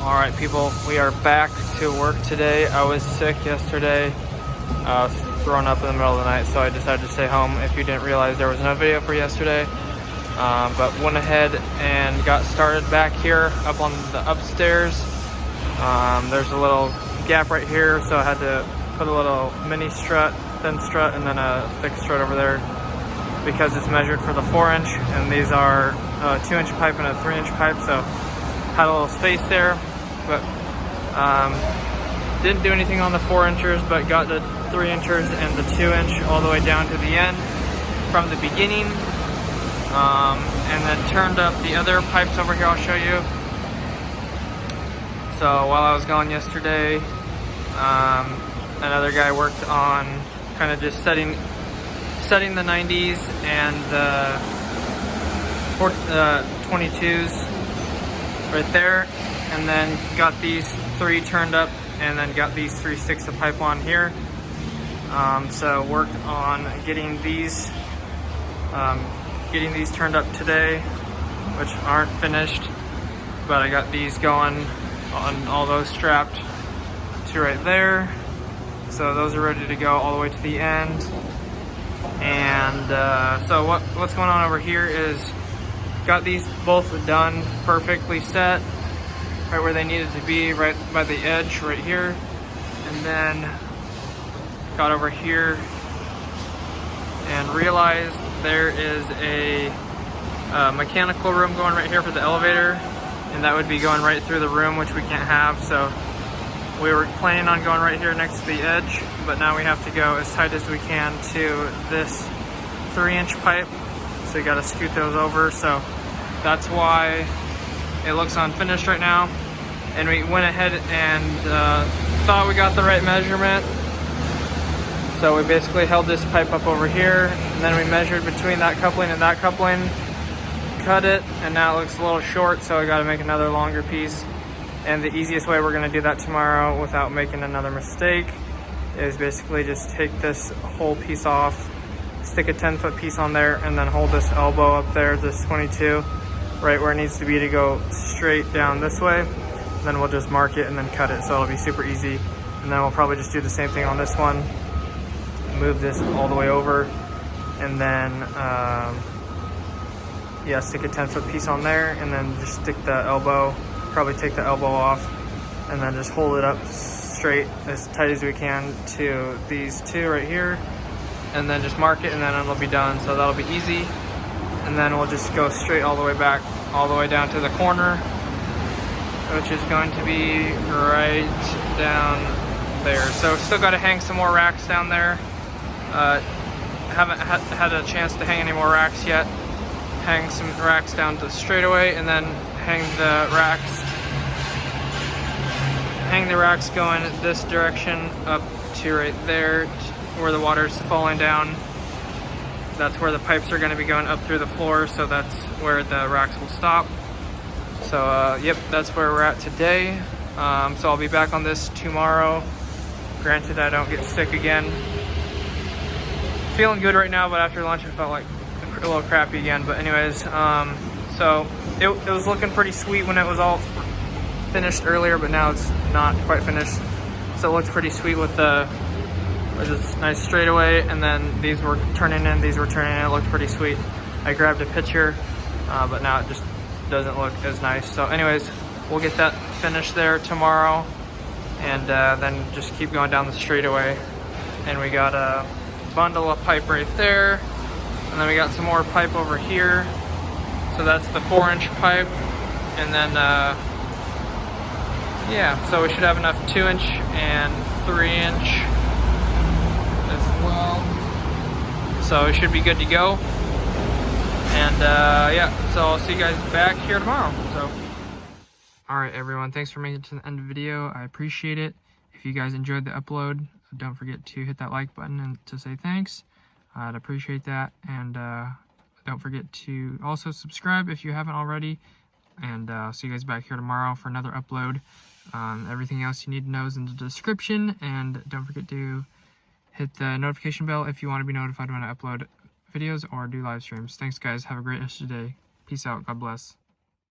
Alright people, we are back to work today. I was sick yesterday. I was thrown up in the middle of the night, so I decided to stay home. If you didn't realize, there was no video for yesterday. But went ahead and got started back here up on the upstairs. There's a little gap right here, so I had to put a little mini strut, thin strut, and then a thick strut over there because it's measured for the 4-inch, and these are a 2-inch pipe and a 3-inch pipe, so had a little space there. But didn't do anything on the 4-inchers, but got the 3-inchers and the 2-inch all the way down to the end from the beginning, and then turned up the other pipes over here. I'll show you. So while I was gone yesterday, another guy worked on kind of just setting the 90s and the 22s right there, and then got these 3 turned up, and then got these 3/6 of pipe on here. So worked on getting these turned up today, which aren't finished, but I got these going on, all those strapped to right there. So those are ready to go all the way to the end. And so what's going on over here is got these both done, perfectly set right where they needed to be, right by the edge right here. And then got over here and realized there is a mechanical room going right here for the elevator, and that would be going right through the room, which we can't have. So we were planning on going right here next to the edge, but now we have to go as tight as we can to this 3-inch pipe, so you got to scoot those over. So that's why it looks unfinished right now. And we went ahead and thought we got the right measurement, so we basically held this pipe up over here, and then we measured between that coupling and that coupling, cut it, and now it looks a little short, so I got to make another longer piece. And the easiest way we're going to do that tomorrow without making another mistake is basically just take this whole piece off, stick a 10-foot piece on there, and then hold this elbow up there, this 22, right where it needs to be to go straight down this way. Then we'll just mark it and then cut it, so it'll be super easy. And then we'll probably just do the same thing on this one, move this all the way over, and then yeah, stick a 10-foot piece on there, and then just stick the elbow, probably take the elbow off, and then just hold it up straight as tight as we can to these 2 right here, and then just mark it, and then it'll be done. So that'll be easy. And then we'll just go straight all the way back, all the way down to the corner, which is going to be right down there. So still got to hang some more racks down there. Haven't had a chance to hang any more racks yet. Hang some racks down to the straightaway, and then hang the racks going this direction up to right there where the water's falling down. That's where the pipes are going to be going up through the floor, so that's where the racks will stop. So yep, that's where we're at today. So I'll be back on this tomorrow. Granted, I don't get sick again. Feeling good right now, but after lunch I felt like a little crappy again. But anyways, so it was looking pretty sweet when it was all finished earlier, but now it's not quite finished. So it looks pretty sweet with this nice straightaway, and then these were turning in, it looked pretty sweet. I grabbed a picture, but now it just doesn't look as nice. So anyways, we'll get that finished there tomorrow, and then just keep going down the straightaway. And we got a bundle of pipe right there, and then we got some more pipe over here. So that's the 4-inch pipe, and then yeah, so we should have enough 2-inch and 3-inch as well, so it should be good to go. And yeah, so I'll see you guys back here tomorrow. So alright everyone, thanks for making it to the end of the video. I appreciate it. If you guys enjoyed the upload, don't forget to hit that like button and to say thanks. I'd appreciate that. And don't forget to also subscribe if you haven't already. And I'll see you guys back here tomorrow for another upload. Everything else you need to know is in the description. And don't forget to hit the notification bell if you want to be notified when I upload videos or do live streams. Thanks guys, have a great rest of the day. Peace out, God bless.